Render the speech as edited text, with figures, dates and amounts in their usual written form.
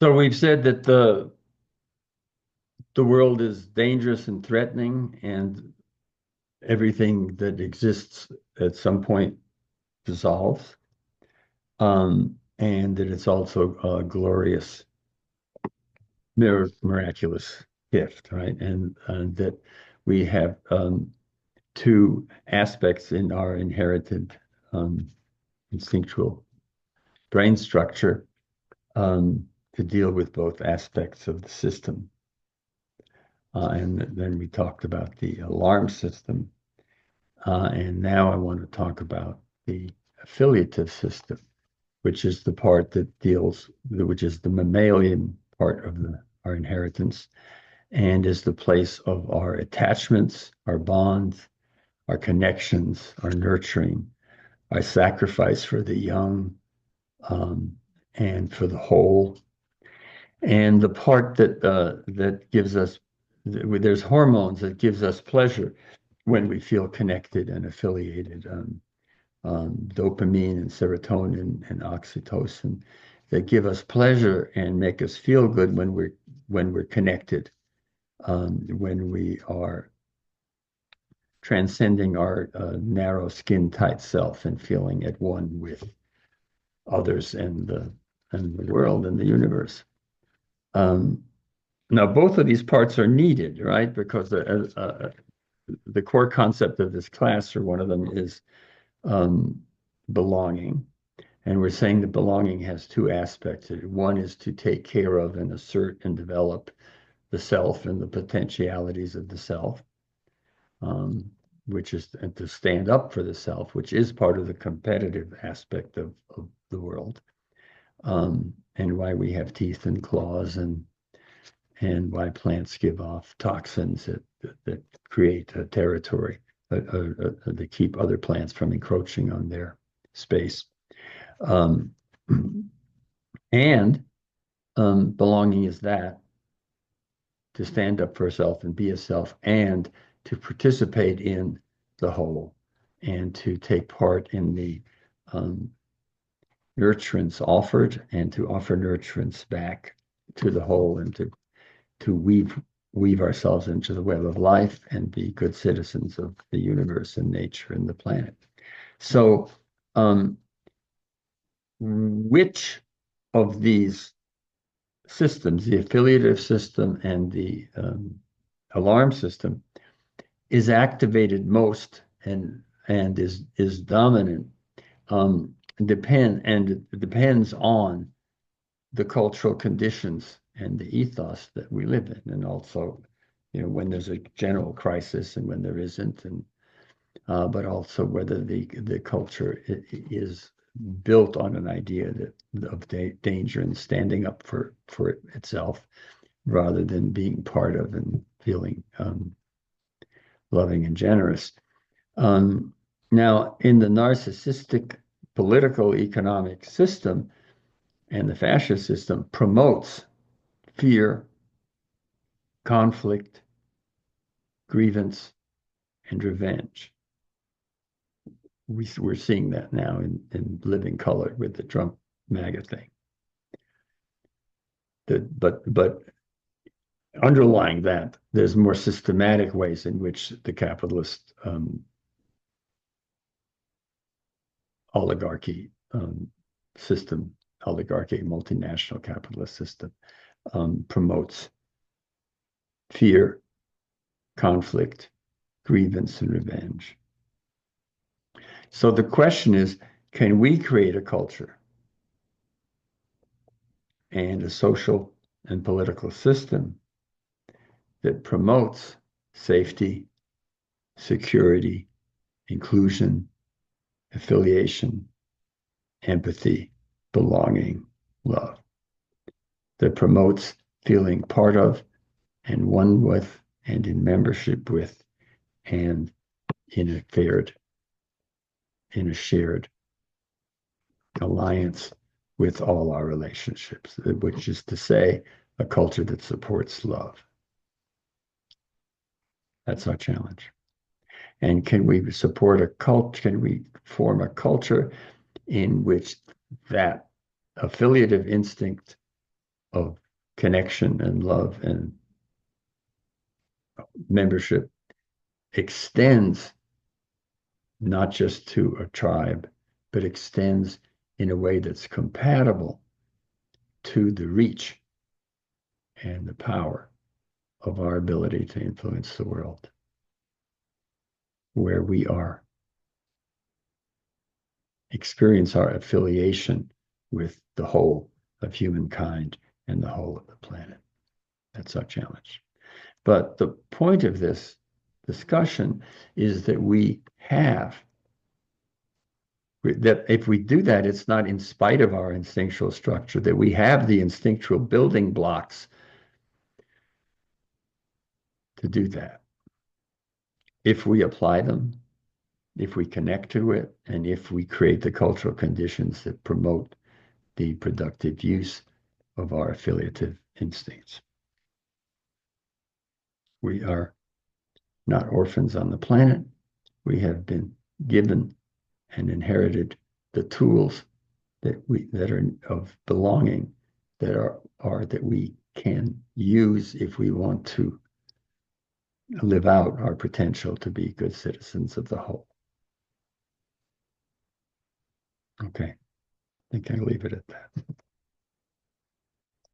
So we've said that the world is dangerous and threatening, and everything that exists at some point dissolves, and that it's also a glorious, miraculous gift, right? And that we have two aspects in our inherited instinctual brain structure to deal with both aspects of the system. And then we talked about the alarm system. And now I want to talk about the affiliative system, which is the part that which is the mammalian part of our inheritance, and is the place of our attachments, our bonds, our connections, our nurturing, our sacrifice for the young, and for the whole. And the part that gives us, there's hormones that gives us pleasure when we feel connected and affiliated, dopamine and serotonin and oxytocin, that give us pleasure and make us feel good when we're connected, when we are transcending our narrow skin tight self and feeling at one with others and the world and the universe. Now, both of these parts are needed, right? Because the core concept of this class, or one of them, is belonging. And we're saying that belonging has two aspects. One is to take care of and assert and develop the self and the potentialities of the self, which is to stand up for the self, which is part of the competitive aspect of the world, and why we have teeth and claws, and why plants give off toxins that create a territory that keep other plants from encroaching on their space. And belonging is that, to stand up for self and be a self, and to participate in the whole, and to take part in the nurturance offered, and to offer nurturance back to the whole, and to weave ourselves into the web of life and be good citizens of the universe and nature and the planet. So which of these systems, the affiliative system and the alarm system, is activated most and is dominant, depends on the cultural conditions and the ethos that we live in, and also, when there's a general crisis and when there isn't, and but also whether the culture is built on an idea of danger and standing up for itself, rather than being part of and feeling loving and generous. Now, in the narcissistic political economic system, and the fascist system promotes fear, conflict, grievance, and revenge. We're seeing that now in living color with the Trump MAGA thing. But underlying that, there's more systematic ways in which the capitalist oligarchy system, multinational capitalist system, promotes fear, conflict, grievance, and revenge. So the question is, can we create a culture and a social and political system that promotes safety, security, inclusion, affiliation, empathy, belonging, love, that promotes feeling part of and one with and in membership with and in a shared alliance with all our relationships, which is to say, a culture that supports love. That's our challenge. And can we support a culture? Can we form a culture in which that affiliative instinct of connection and love and membership extends not just to a tribe, but extends in a way that's compatible to the reach and the power of our ability to influence the world where we are. Experience our affiliation with the whole of humankind and the whole of the planet. That's our challenge. But the point of this discussion is that that if we do that, it's not in spite of our instinctual structure, that we have the instinctual building blocks to do that. If we apply them, if we connect to it, and if we create the cultural conditions that promote the productive use of our affiliative instincts. We are not orphans on the planet. We have been given and inherited the tools that are of belonging that we can use if we want to live out our potential to be good citizens of the whole. Okay, I think I'll leave it at that.